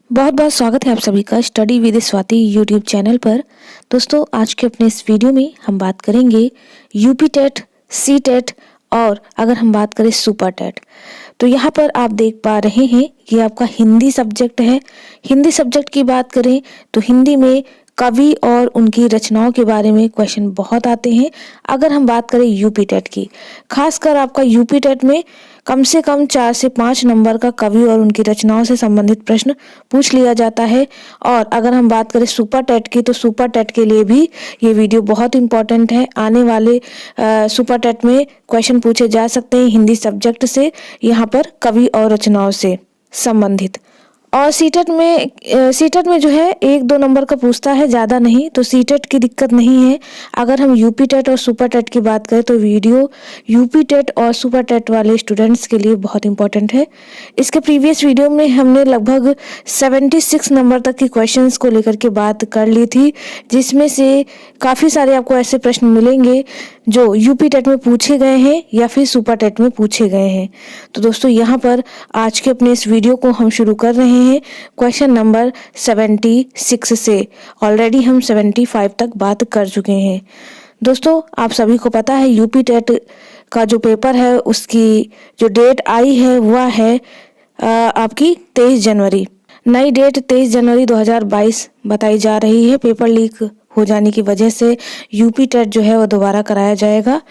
बहुत बहुत स्वागत है आप सभी का study with Swati YouTube channel पर। दोस्तों, आज के अपने इस वीडियो में हम बात करेंगे यूपी टेट, सी टेट और अगर हम बात करें सुपर टेट। तो यहाँ पर आप देख पा रहे हैं ये आपका हिंदी सब्जेक्ट है। हिंदी सब्जेक्ट की बात करें तो हिंदी में कवि और उनकी रचनाओं के बारे में क्वेश्चन बहुत आते हैं। अगर हम बात करें यूपी टेट की, खासकर आपका यूपी टेट में कम से कम 4 से 5 नंबर का कवि और उनकी रचनाओं से संबंधित प्रश्न पूछ लिया जाता है। और अगर हम बात करें सुपर टेट की, तो सुपर टेट के लिए भी ये वीडियो बहुत इंपॉर्टेंट है। आने वाले सुपर टेट में क्वेश्चन पूछे जा सकते हैं हिंदी सब्जेक्ट से, यहाँ पर कवि और रचनाओं से संबंधित। और सीटेट में जो है 1-2 नंबर का पूछता है, ज़्यादा नहीं। तो सीटेट की दिक्कत नहीं है। अगर हम यूपी टेट और सुपर टेट की बात करें तो वीडियो यूपी टेट और सुपर टेट वाले स्टूडेंट्स के लिए बहुत इंपॉर्टेंट है। इसके प्रीवियस वीडियो में हमने लगभग 76 नंबर तक की क्वेश्चंस को लेकर के बात कर ली थी, जिसमें से काफ़ी सारे आपको ऐसे प्रश्न मिलेंगे जो यूपी टेट में पूछे गए हैं या फिर सुपर टेट में पूछे गए हैं। तो दोस्तों, यहाँ पर आज के अपने इस वीडियो को हम शुरू कर रहे हैं क्वेश्चन नंबर 76 से। ऑलरेडी हम 75 तक बात कर चुके हैं। दोस्तों, आप सभी को पता है यूपी टेट का जो पेपर है उसकी जो डेट आई है वह है आपकी 23 जनवरी। नई डेट 23 जनवरी 2022 बताई जा रही है। पेपर लीक हो जाने की वजह से यूपी टेट जो है वो दोबारा कराया जाएगा।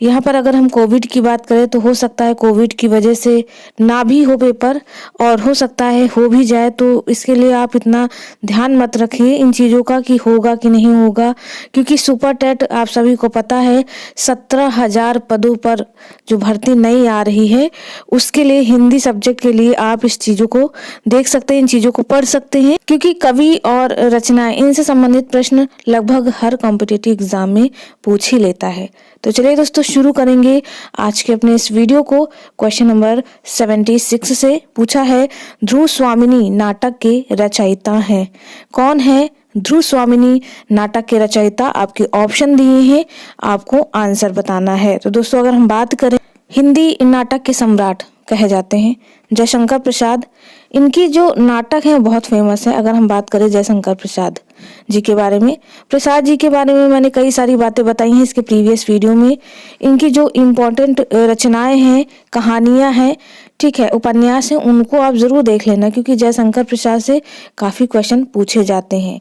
यहाँ पर अगर हम कोविड की बात करें तो हो सकता है कोविड की वजह से ना भी हो पेपर, और हो सकता है हो भी जाए। तो इसके लिए आप इतना ध्यान मत रखिए इन चीज़ों का कि होगा कि नहीं होगा, क्योंकि सुपर टेट आप सभी को पता है 17,000 पदों पर जो भर्ती नहीं आ रही है, उसके लिए हिंदी सब्जेक्ट के लिए आप इस चीज़ों को देख सकते हैं, इन चीज़ों को पढ़ सकते हैं, क्योंकि कवि और रचनाएं इनसे संबंधित प्रश्न लगभग हर कॉम्पिटिटिव एग्जाम में पूछ ही लेता है। तो चलिए दोस्तों, शुरू करेंगे आज के अपने इस वीडियो को। क्वेश्चन नंबर 76 से पूछा है, ध्रुव स्वामिनी नाटक के रचयिता हैं। कौन है ध्रुव स्वामिनी नाटक के रचयिता? आपके ऑप्शन दिए हैं, आपको आंसर बताना है। तो दोस्तों, अगर हम बात करें, हिंदी नाटक के सम्राट कहे जाते हैं जयशंकर प्रसाद। इनकी जो नाटक है बहुत फेमस है। अगर हम बात करें जयशंकर प्रसाद जी के बारे में, प्रसाद जी के बारे में मैंने कई सारी बातें बताई हैं इसके प्रीवियस वीडियो में। इनकी जो इम्पोर्टेंट रचनाएं हैं, कहानियां हैं, ठीक है, उपन्यास हैं, उनको आप जरूर देख लेना, क्योंकि जयशंकर प्रसाद से काफी क्वेश्चन पूछे जाते हैं।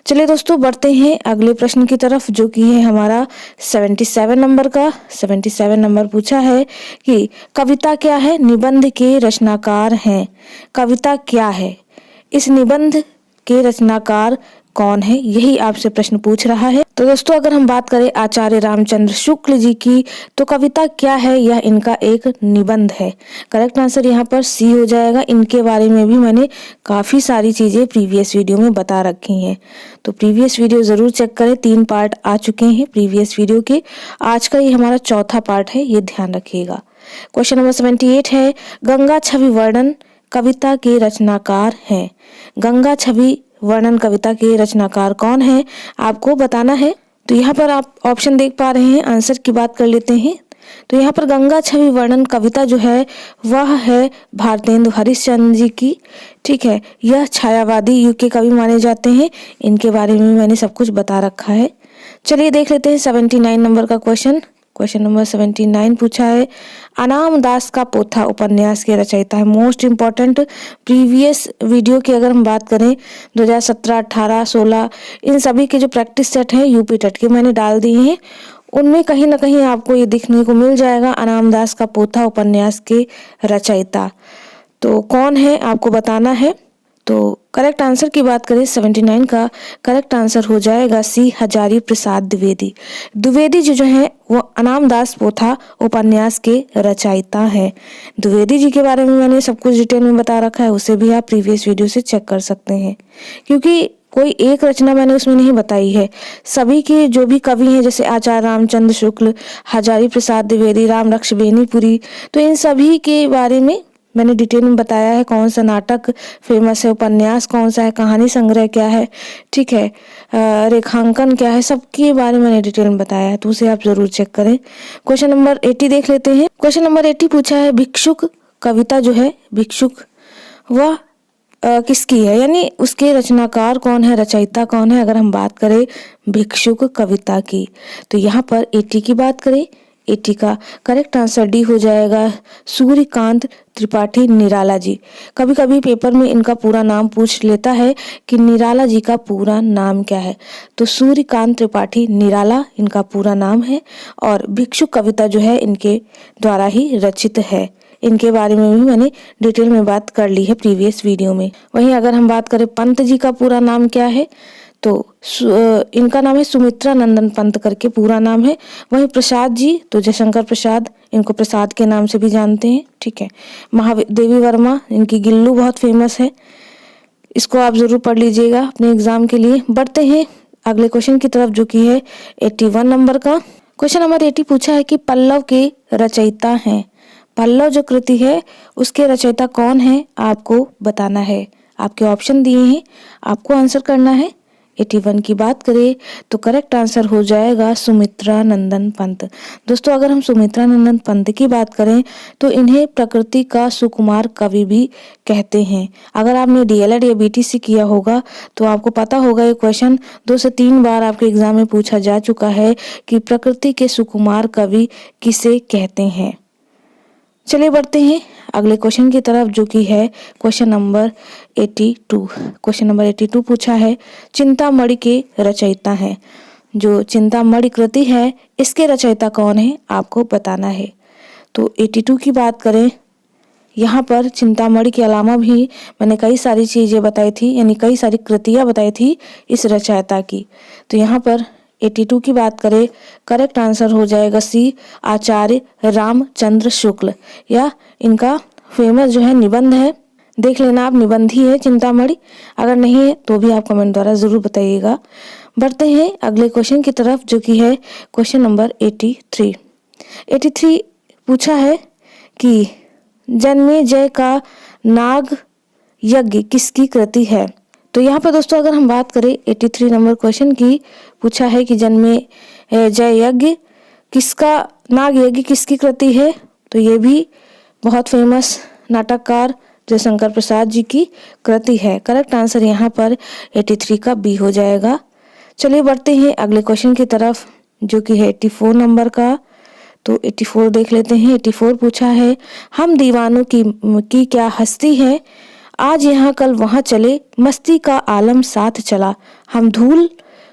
चलिए दोस्तों, बढ़ते हैं अगले प्रश्न की तरफ, जो कि है हमारा 77 नंबर का। 77 नंबर पूछा है कि कविता क्या है, निबंध के रचनाकार हैं। कविता क्या है, इस निबंध के रचनाकार कौन है, यही आपसे प्रश्न पूछ रहा है। तो दोस्तों, अगर हम बात करें आचार्य रामचंद्र शुक्ल जी की, तो कविता क्या है, यह इनका एक निबंध है। करेक्ट आंसर यहाँ पर सी हो जाएगा। इनके बारे में भी मैंने काफी सारी चीजें प्रीवियस वीडियो में बता रखी हैं, तो प्रीवियस वीडियो जरूर चेक करें। 3 पार्ट आ चुके हैं प्रीवियस वीडियो के। आज का ये हमारा चौथा पार्ट है, ये ध्यान रखिएगा। क्वेश्चन नंबर 78 है, गंगा छवि वर्णन कविता के रचनाकार हैं। गंगा छवि वर्णन कविता के रचनाकार कौन है, आपको बताना है। तो यहाँ पर आप ऑप्शन देख पा रहे हैं। आंसर की बात कर लेते हैं। तो यहाँ पर गंगा छवि वर्णन कविता जो है वह है भारतेंदु हरिश्चंद्र जी की, ठीक है। यह छायावादी युग के कवि माने जाते हैं। इनके बारे में मैंने सब कुछ बता रखा है। चलिए देख लेते हैं 79 नंबर का क्वेश्चन। क्वेश्चन नंबर 79 पूछा है, अनाम दास का पोथा उपन्यास के रचयिता है। मोस्ट इम्पॉर्टेंट प्रीवियस वीडियो की अगर हम बात करें 2017, 18, 16, इन सभी के जो प्रैक्टिस सेट हैं यूपी टेट के मैंने डाल दिए हैं। उनमें कहीं ना कहीं आपको ये दिखने को मिल जाएगा, अनाम दास का पोथा उपन्यास के रचयिता। तो कौन है आपको बताना है। तो करेक्ट आंसर की बात करें 79 का करेक्ट आंसर हो जाएगा सी, हजारी प्रसाद द्विवेदी। द्विवेदी जो है वो अनाम दास पोथा उपन्यास के रचयिता हैं। द्विवेदी जी के बारे में मैंने सब कुछ डिटेल में बता रखा है, उसे भी आप प्रीवियस वीडियो से चेक कर सकते हैं, क्योंकि कोई एक रचना मैंने उसमें नहीं बताई है। सभी के जो भी कवि हैं, जैसे आचार्य रामचंद्र शुक्ल, हजारी प्रसाद द्विवेदी, रामरक्ष बेनीपुरी, तो इन सभी के बारे में मैंने डिटेल में बताया है। कौन सा नाटक फेमस है, उपन्यास कौन सा है, कहानी संग्रह क्या है, ठीक है, रेखांकन क्या है, सबके बारे में मैंने डिटेल में बताया है, तो उसे आप जरूर चेक करें। क्वेश्चन नंबर 80 देख लेते हैं। क्वेश्चन नंबर 80 पूछा है, भिक्षुक कविता जो है, भिक्षुक वह किसकी है, यानी उसके रचनाकार कौन है, रचयिता कौन है। अगर हम बात करें भिक्षुक कविता की, तो यहाँ पर 80 की बात करें, 80 का करेक्ट आंसर डी हो जाएगा सूर्यकांत त्रिपाठी निराला जी। कभी कभी पेपर में इनका पूरा नाम पूछ लेता है कि निराला जी का पूरा नाम क्या है, तो सूर्यकांत त्रिपाठी निराला इनका पूरा नाम है और भिक्षुक कविता जो है इनके द्वारा ही रचित है। इनके बारे में भी मैंने डिटेल में बात कर ली है प्रीवियस वीडियो में। वहीं अगर हम बात करें पंत जी का पूरा नाम क्या है, तो इनका नाम है सुमित्रा नंदन पंत करके पूरा नाम है। वहीं प्रसाद जी तो जयशंकर प्रसाद, इनको प्रसाद के नाम से भी जानते हैं, ठीक है। महादेवी वर्मा, इनकी गिल्लू बहुत फेमस है, इसको आप जरूर पढ़ लीजिएगा अपने एग्जाम के लिए। बढ़ते हैं अगले क्वेश्चन की तरफ जो कि है 81 नंबर का। क्वेश्चन नंबर 80 पूछा है कि पल्लव के रचयिता हैं। पल्लव जो कृति है उसके रचयिता कौन है आपको बताना है। आपके ऑप्शन दिए हैं, आपको आंसर करना है। 81 की बात करें तो करेक्ट आंसर हो जाएगा सुमित्रा नंदन पंत। दोस्तों अगर हम सुमित्रा नंदन पंत की बात करें तो इन्हें प्रकृति का सुकुमार कवि भी कहते हैं। अगर आपने डीएलएड या बीटीसी किया होगा तो आपको पता होगा ये क्वेश्चन 2 से 3 बार आपके एग्जाम में पूछा जा चुका है कि प्रकृति के सुकुमार कवि किसे कहते हैं। चलिए बढ़ते हैं अगले क्वेश्चन की तरफ जो कि है क्वेश्चन नंबर 82। क्वेश्चन नंबर 82 पूछा है चिंतामणि के रचयिता हैं। जो चिंतामणि कृति है इसके रचयिता कौन है आपको बताना है। तो 82 की बात करें, यहाँ पर चिंतामणि के अलावा भी मैंने कई सारी चीजें बताई थी, यानी कई सारी कृतियां बताई थी इस रचयिता की। तो यहाँ पर 82 की बात करें करेक्ट आंसर हो जाएगा सी आचार्य रामचंद्र शुक्ल, या इनका फेमस जो है निबंध है, देख लेना आप, निबंधी है चिंतामणि। अगर नहीं है तो भी आप कमेंट द्वारा जरूर बताइएगा। बढ़ते हैं अगले क्वेश्चन की तरफ जो कि है क्वेश्चन नंबर 83। 83 पूछा है कि जन्मेजय का नाग यज्ञ किसकी कृति है। तो यहाँ पर दोस्तों अगर हम बात करें 83 नंबर क्वेश्चन की, पूछा है कि जन्मेजय यज्ञ किसका, नाग यज्ञ किसकी कृति है। तो ये भी बहुत फेमस नाटककार जयशंकर प्रसाद जी की कृति है। करेक्ट आंसर यहाँ पर 83 का बी हो जाएगा। चलिए बढ़ते हैं अगले क्वेश्चन की तरफ जो कि है 84 नंबर का। तो 84 देख लेते हैं। 84 पूछा है हम दीवानों की क्या हस्ती है, आज यहाँ कल वहाँ चले, मस्ती का आलम साथ चला, हम धूल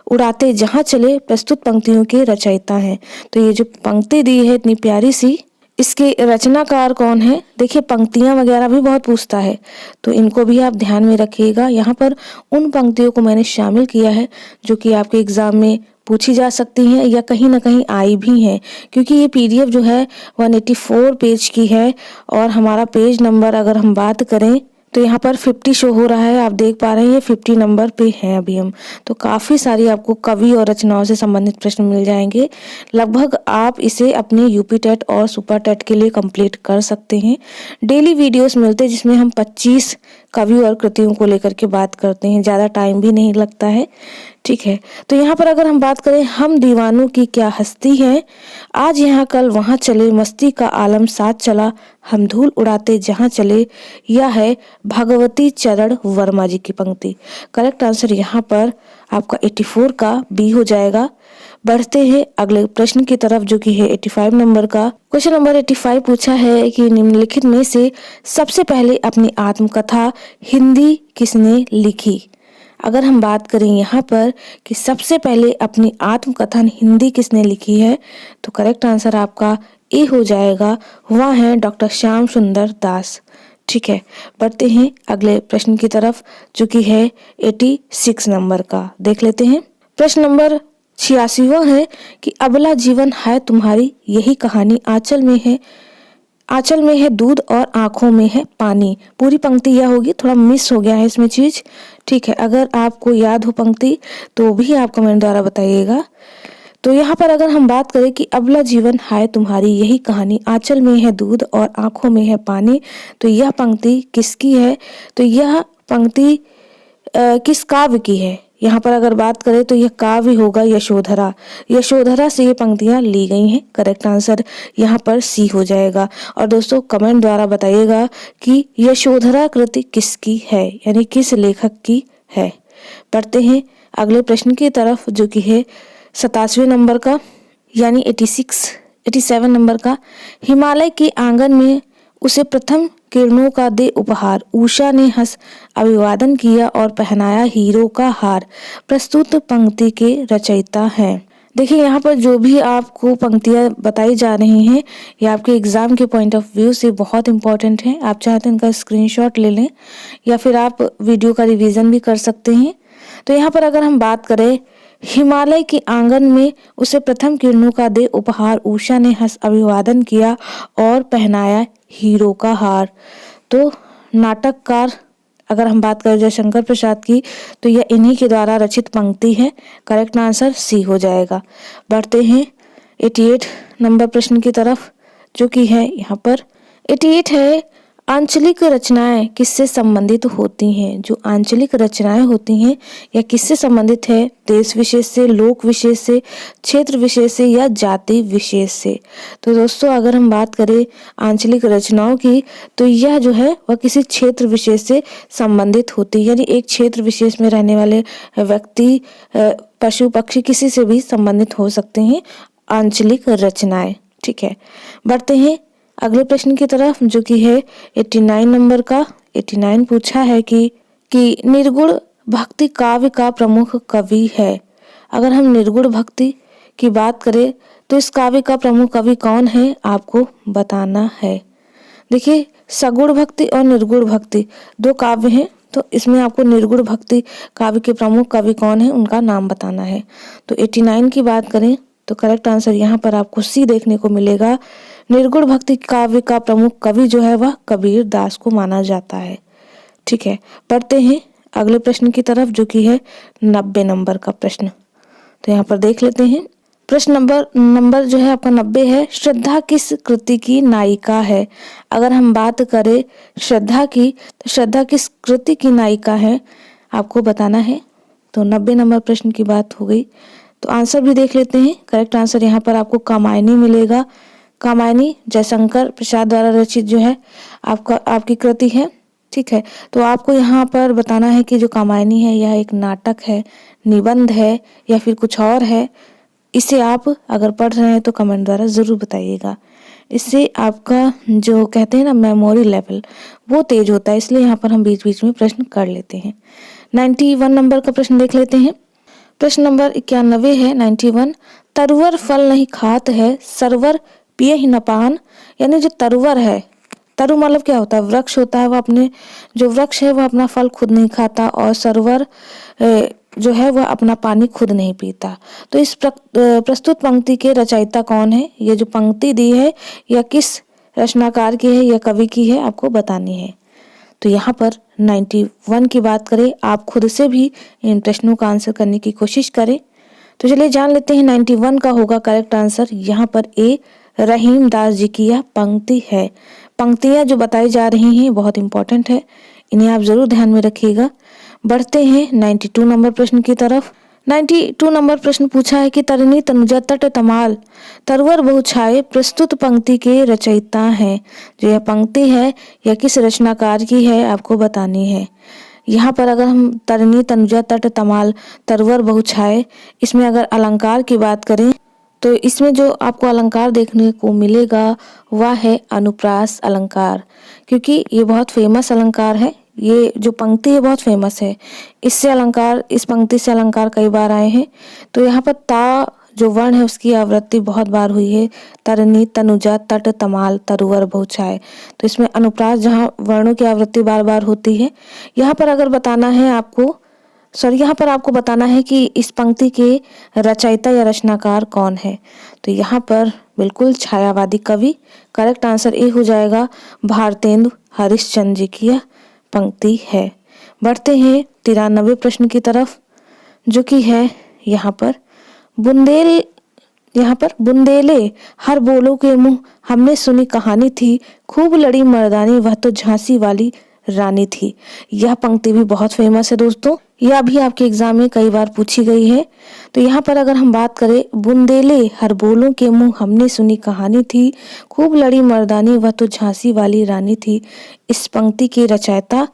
उड़ाते जहाँ चले, प्रस्तुत पंक्तियों के रचयिता हैं। तो ये जो पंक्ति दी है इतनी प्यारी सी, इसके रचनाकार कौन है। देखिए पंक्तियां वगैरह भी बहुत पूछता है, तो इनको भी आप ध्यान में रखिएगा। यहाँ पर उन पंक्तियों को मैंने शामिल किया है जो कि आपके एग्जाम में पूछी जा सकती हैं या कहीं ना कहीं आई भी हैं, क्योंकि ये पीडीएफ जो है 184 पेज की है और हमारा पेज नंबर अगर हम बात करें तो यहाँ पर 50 शो हो रहा है, आप देख पा रहे हैं ये 50 नंबर पे हैं अभी हम। तो काफ़ी सारी आपको कवि और रचनाओं से संबंधित प्रश्न मिल जाएंगे। लगभग आप इसे अपने यूपी टेट और सुपर टेट के लिए कंप्लीट कर सकते हैं। डेली वीडियोस मिलते हैं जिसमें हम 25 कवि और कृतियों को लेकर के बात करते हैं, ज़्यादा टाइम भी नहीं लगता है, ठीक है। तो यहाँ पर अगर हम बात करें हम दीवानों की क्या हस्ती है, आज यहाँ कल वहाँ चले, मस्ती का आलम साथ चला, हम धूल उड़ाते जहाँ चले, यह है भगवती चरण वर्मा जी की पंक्ति। करेक्ट आंसर यहाँ पर आपका 84 का बी हो जाएगा। बढ़ते हैं अगले प्रश्न की तरफ जो कि है 85 नंबर का। क्वेश्चन नंबर 85 पूछा है कि निम्नलिखित में से सबसे पहले अपनी आत्मकथा हिंदी किसने लिखी। अगर हम बात करें यहाँ पर कि सबसे पहले अपनी आत्मकथन हिंदी किसने लिखी है, तो करेक्ट आंसर आपका ए हो जाएगा, वह है डॉक्टर श्याम सुंदर दास, ठीक है। बढ़ते हैं अगले प्रश्न की तरफ जो कि है 86 नंबर का, देख लेते हैं। प्रश्न नंबर 86वां है कि अबला जीवन है तुम्हारी यही कहानी, आंचल में है दूध और आंखों में है पानी। पूरी पंक्ति यह होगी, थोड़ा मिस हो गया है इसमें चीज, ठीक है। अगर आपको याद हो पंक्ति तो भी आप कमेंट द्वारा बताइएगा। तो यहाँ पर अगर हम बात करें कि अबला जीवन है तुम्हारी यही कहानी, आंचल में है दूध और आंखों में है पानी, तो यह पंक्ति किसकी है। तो यह पंक्ति किस काव्य की है, यहाँ पर अगर बात करें तो यह काव्य होगा यशोधरा। यशोधरा से ये पंक्तियां ली गई हैं। करेक्ट आंसर यहाँ पर सी हो जाएगा। और दोस्तों कमेंट द्वारा बताइएगा कि यशोधरा कृति किसकी है, यानी किस लेखक की है। पढ़ते हैं अगले प्रश्न की तरफ, जो कि है 87वें नंबर का, यानी 87 नंबर का। हिमालय के आंगन में उसे प्रथम किरणों का दे उपहार, उषा ने हंस अभिवादन किया और पहनाया हीरो का हार। प्रस्तुत पंक्ति के रचयिता हैं। देखिए यहाँ पर जो भी आपको पंक्तियां बताई जा रही हैं, ये आपके एग्जाम के पॉइंट ऑफ व्यू से बहुत इंपॉर्टेंट है। आप चाहे तो इनका स्क्रीनशॉट ले लें या फिर आप वीडियो का रिवीजन भी कर सकते हैं। तो यहाँ पर अगर हम बात करें, हिमालय के आंगन में उसे प्रथम किरणों का दे उपहार, उषा ने हंस अभिवादन किया और पहनाया हीरो का हार। तो नाटककार अगर हम बात करें जयशंकर प्रसाद की, तो यह इन्हीं के द्वारा रचित पंक्ति है। करेक्ट आंसर सी हो जाएगा। बढ़ते हैं 88 नंबर प्रश्न की तरफ, जो कि है यहाँ पर 88 है, आंचलिक रचनाएं किससे संबंधित होती हैं। जो आंचलिक रचनाएं होती हैं या किससे संबंधित है, देश विशेष से, लोक विशेष से, क्षेत्र विशेष से या जाति विशेष से। तो दोस्तों अगर हम बात करें आंचलिक रचनाओं की, तो यह जो है वह किसी क्षेत्र विशेष से संबंधित होती है, यानी एक क्षेत्र विशेष में रहने वाले व्यक्ति, पशु पक्षी किसी से भी संबंधित हो सकते हैं आंचलिक रचनाएं। ठीक है, बढ़ते हैं अगले प्रश्न की तरफ, जो कि है 89 नंबर का। 89 पूछा है कि निर्गुण भक्ति काव्य का प्रमुख कवि है। अगर हम निर्गुण भक्ति की बात करें तो इस काव्य का प्रमुख कवि कौन है, आपको बताना है। देखिए सगुण भक्ति और निर्गुण भक्ति दो काव्य हैं, तो इसमें आपको निर्गुण भक्ति काव्य के प्रमुख कवि कौन है, उनका नाम बताना है। तो 89 की बात करें तो करेक्ट आंसर यहाँ पर आपको सी देखने को मिलेगा। निर्गुण भक्ति काव्य का प्रमुख कवि जो है वह कबीर दास को माना जाता है। ठीक है, पढ़ते हैं अगले प्रश्न की तरफ, जो कि है 90 नंबर का प्रश्न। तो यहाँ पर देख लेते हैं प्रश्न नंबर जो है आपका 90 है। श्रद्धा किस कृति की नायिका है। अगर हम बात करें श्रद्धा की, तो श्रद्धा किस कृति की नायिका है, आपको बताना है। तो 90 नंबर प्रश्न की बात हो गई। तो आंसर भी देख लेते हैं। करेक्ट आंसर यहाँ पर आपको कामायनी मिलेगा। कामायनी जयशंकर प्रसाद द्वारा रचित जो है आपकी कृति है। ठीक है, तो आपको यहाँ पर बताना है कि जो कामायनी है यह एक नाटक है, निबंध है या फिर कुछ और है। इसे आप अगर पढ़ रहे हैं तो कमेंट द्वारा जरूर बताइएगा। इससे आपका जो कहते हैं ना मेमोरी लेवल वो तेज होता है, इसलिए यहाँ पर हम बीच बीच में प्रश्न कर लेते हैं। 91 नंबर का प्रश्न देख लेते हैं। प्रश्न नंबर 91 है 91। तरुवर फल नहीं खात है, सरवर पिए ही न पान। यानी जो तरुवर है, तरु मतलब क्या होता है, वृक्ष होता है। वो अपने जो वृक्ष है वह अपना फल खुद नहीं खाता, और सरवर जो है वह अपना पानी खुद नहीं पीता। तो इस प्रस्तुत पंक्ति के रचयिता कौन है। ये जो पंक्ति दी है यह किस रचनाकार की है या कवि की है, आपको बतानी है। तो यहाँ पर 91 की बात करें, आप खुद से भी इन प्रश्नों का आंसर करने की कोशिश करें। तो चलिए जान लेते हैं 91 का होगा करेक्ट आंसर यहाँ पर ए, रहीम दास जी की यह पंक्ति है। पंक्तियां जो बताई जा रही हैं बहुत इंपॉर्टेंट है, इन्हें आप जरूर ध्यान में रखिएगा। बढ़ते हैं 92 नंबर प्रश्न की तरफ। 92 नंबर प्रश्न पूछा है कि तरनी तनुजा तट तमाल तरवर बहुछाए प्रस्तुत पंक्ति के रचयिता हैं। जो यह पंक्ति है यह किस रचनाकार की है, आपको बतानी है। यहाँ पर अगर हम तरनी तनुजा तट तमाल तरवर बहुछाए, इसमें अगर अलंकार की बात करें तो इसमें जो आपको अलंकार देखने को मिलेगा वह है अनुप्रास अलंकार, क्योंकि ये बहुत फेमस अलंकार है। ये जो पंक्ति है बहुत फेमस है। इस पंक्ति से अलंकार कई बार आए हैं। तो यहाँ पर ता जो वर्ण है उसकी आवृत्ति बहुत बार हुई है, तरनी तनुजा तट तमाल तरुवर बहुछाए। तो इसमें अनुप्रास जहाँ वर्णों की आवृत्ति बार बार होती है। यहाँ पर अगर बताना है आपको यहाँ पर आपको बताना है कि इस पंक्ति के रचयिता या रचनाकार कौन है। तो यहाँ पर बिल्कुल छायावादी कवि, करेक्ट आंसर ए हो जाएगा। भारतेंदु हरिश्चंद्र जी की यह पंक्ति है। बढ़ते हैं 93 प्रश्न की तरफ, जो कि है यहाँ पर बुंदेले हर बोलो के मुंह हमने सुनी कहानी थी, खूब लड़ी मर्दानी वह तो झांसी वाली रानी थी। यह पंक्ति भी बहुत फेमस है दोस्तों, यह भी आपके एग्जाम में कई बार पूछी गई है। तो यहाँ पर अगर हम बात करें, बुंदेले हर बोलों के मुंह हमने सुनी कहानी थी, खूब लड़ी मर्दानी वह तो झांसी वाली रानी थी। इस पंक्ति के रचयिता,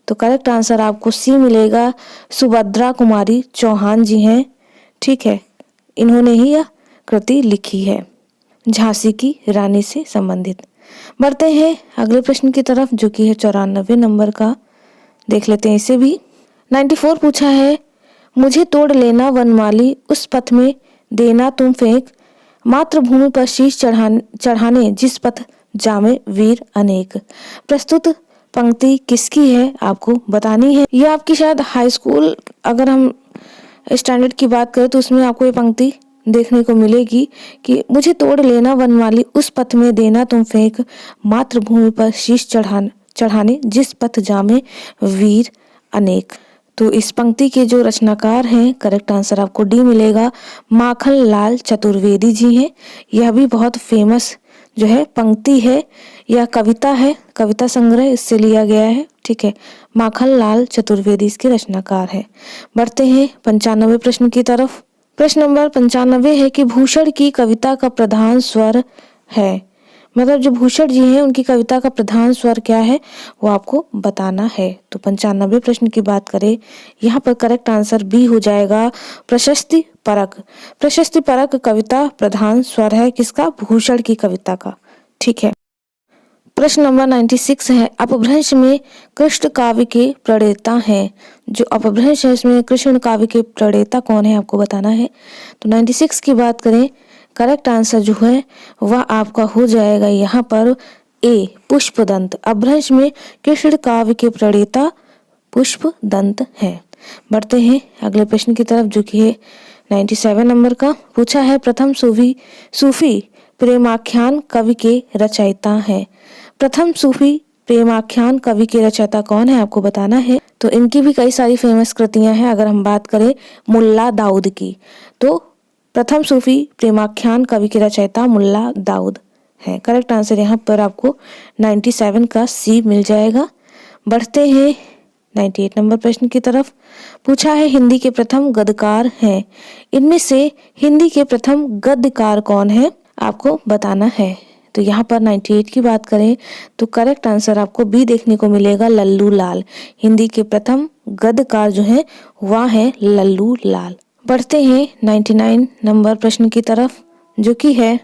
तो करेक्ट आंसर आपको सी मिलेगा, सुभद्रा कुमारी चौहान जी हैं। ठीक है, इन्होंने ही यह कृति लिखी है झांसी की रानी से संबंधित। बढ़ते हैं अगले प्रश्न की तरफ, जो कि है 94 नंबर का। देख लेते हैं इसे भी। 94 पूछा है, मुझे तोड़ लेना वनमाली उस पथ में देना तुम फेंक, मातृभूमि पर शीश चढ़ाने जिस पथ जामे वीर अनेक। प्रस्तुत पंक्ति किसकी है आपको बतानी है। यह आपकी शायद हाई स्कूल, अगर हम स्टैंडर्ड की बात करें तो उसमें आपको ये पंक्ति देखने को मिलेगी कि मुझे तोड़ लेना वनमाली उस पथ में देना तुम फेंक, मातृभूमि पर शीश चढ़ाने जिस पथ जामे वीर अनेक। तो इस पंक्ति के जो रचनाकार हैं, करेक्ट आंसर आपको डी मिलेगा, माखन लाल चतुर्वेदी जी हैं। यह भी बहुत फेमस जो है पंक्ति है, यह कविता है, कविता संग्रह इससे लिया गया है। ठीक है, माखन लाल चतुर्वेदी इसके रचनाकार है। बढ़ते हैं 95 प्रश्न की तरफ। प्रश्न नंबर 95 है कि भूषण की कविता का प्रधान स्वर है, मतलब जो भूषण जी हैं उनकी कविता का प्रधान स्वर क्या है वो आपको बताना है। तो 95 प्रश्न की बात करें, यहाँ पर करेक्ट आंसर बी हो जाएगा, प्रशस्ति परक। प्रशस्ति परक कविता प्रधान स्वर है किसका, भूषण की कविता का। ठीक है, प्रश्न नंबर 96 है, अपभ्रंश में कृष्ण काव्य के प्रणेता हैं। जो अपभ्रंश है इसमें कृष्ण काव्य के प्रणेता कौन है आपको बताना है। तो 96 की बात करें, करेक्ट आंसर जो है वह आपका हो जाएगा यहाँ पर ए, पुष्पदंत। अपभ्रंश में कृष्ण काव्य के प्रणेता पुष्पदंत हैं। बढ़ते हैं अगले प्रश्न की तरफ, जो कि है 97 नंबर का। पूछा है, प्रथम सूफी प्रेमाख्यान कवि के रचयिता हैं। प्रथम सूफी प्रेमाख्यान कवि के रचयिता कौन है आपको बताना है। तो इनकी भी कई सारी फेमस कृतियां हैं। अगर हम बात करें मुल्ला दाऊद की, तो प्रथम सूफी प्रेमाख्यान कवि के रचयिता मुल्ला दाऊद है। करेक्ट आंसर यहाँ पर आपको 97 का सी मिल जाएगा। बढ़ते हैं 98 नंबर प्रश्न की तरफ। पूछा है, हिंदी के प्रथम गद्यकार हैं। इनमें से हिंदी के प्रथम गद्यकार कौन है आपको बताना है। तो यहाँ पर 98 की बात करें तो करेक्ट आंसर आपको बी देखने को मिलेगा, लल्लू लाल। हिंदी के प्रथम गद्यकार जो है वह है लल्लू लाल। बढ़ते हैं 99 नंबर प्रश्न की तरफ, जो कि है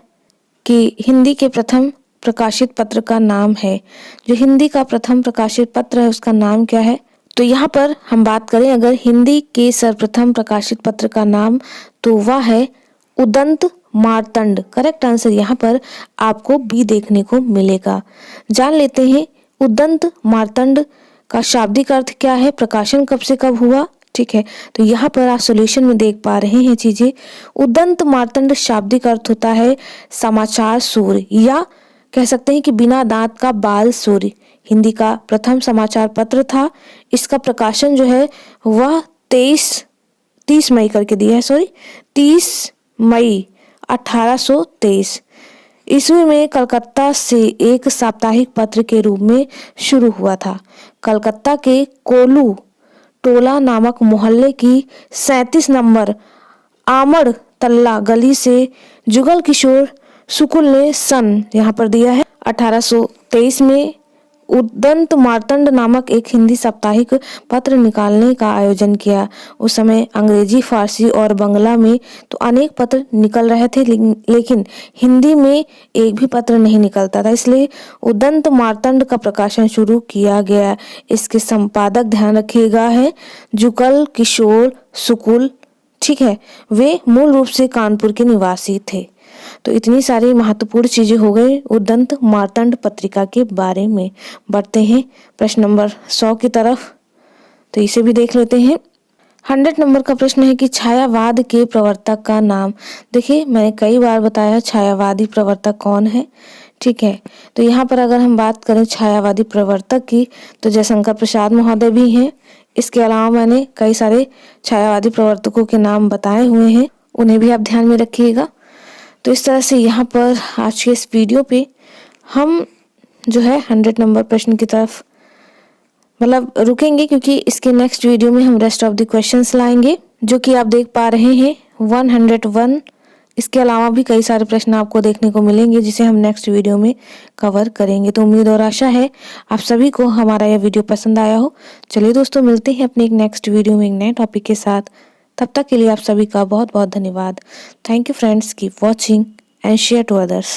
कि हिंदी के प्रथम प्रकाशित पत्र का नाम है। जो हिंदी का प्रथम प्रकाशित पत्र है उसका नाम क्या है। तो यहाँ पर हम बात करें अगर हिंदी के सर्वप्रथम प्रकाशित पत्र का नाम, तो वह है उदंत मार्तंड। करेक्ट आंसर यहाँ पर आपको बी देखने को मिलेगा। जान लेते हैं उदंत मार्तंड का शाब्दिक अर्थ क्या है, प्रकाशन कब से कब हुआ। ठीक है, तो यहाँ पर आप सॉल्यूशन में देख पा रहे हैं चीजें। उदंत मार्तंड शाब्दिक अर्थ होता है समाचार सूर्य, या कह सकते हैं कि बिना दांत का बाल सूर्य। हिंदी का प्रथम समाचार पत्र था। इसका प्रकाशन जो है वह 30 मई करके दिया है, 30 मई 1823 ईस्वी में कलकत्ता से एक साप्ताहिक पत्र के रूप में शुरू हुआ था। कलकत्ता के कोलू टोला नामक मोहल्ले की 37 नंबर आमड़ तल्ला गली से जुगल किशोर शुक्ल ने सन यहाँ पर दिया है 1823 में उदंत मार्तंड नामक एक हिंदी साप्ताहिक पत्र निकालने का आयोजन किया। उस समय अंग्रेजी, फारसी और बंगला में तो अनेक पत्र निकल रहे थे, लेकिन हिंदी में एक भी पत्र नहीं निकलता था, इसलिए उदंत मार्तंड का प्रकाशन शुरू किया गया। इसके संपादक ध्यान रखिएगा है जुगल किशोर शुक्ल। ठीक है, वे मूल रूप से कानपुर के निवासी थे। तो इतनी सारी महत्वपूर्ण चीजें हो गई उदंत मार्तंड पत्रिका के बारे में। बढ़ते हैं प्रश्न नंबर 100 की तरफ, तो इसे भी देख लेते हैं। 100 नंबर का प्रश्न है कि छायावाद के प्रवर्तक का नाम। देखिए, मैंने कई बार बताया छायावादी प्रवर्तक कौन है। ठीक है, तो यहाँ पर अगर हम बात करें छायावादी प्रवर्तक की, तो जयशंकर प्रसाद महोदय भी हैं। इसके अलावा मैंने कई सारे छायावादी प्रवर्तकों के नाम बताए हुए हैं, उन्हें भी आप ध्यान में रखिएगा। तो इस तरह से यहाँ पर आज के इस वीडियो पे हम जो है 100 नंबर प्रश्न की तरफ मतलब रुकेंगे, क्योंकि इसके नेक्स्ट वीडियो में हम रेस्ट ऑफ द क्वेश्चंस लाएंगे, जो कि आप देख पा रहे हैं 101। इसके अलावा भी कई सारे प्रश्न आपको देखने को मिलेंगे, जिसे हम नेक्स्ट वीडियो में कवर करेंगे। तो उम्मीद और आशा है आप सभी को हमारा यह वीडियो पसंद आया हो। चलिए दोस्तों, मिलते हैं अपने एक नेक्स्ट वीडियो में एक नए टॉपिक के साथ। तब तक के लिए आप सभी का बहुत बहुत धन्यवाद। Thank you friends, keep watching and share to others.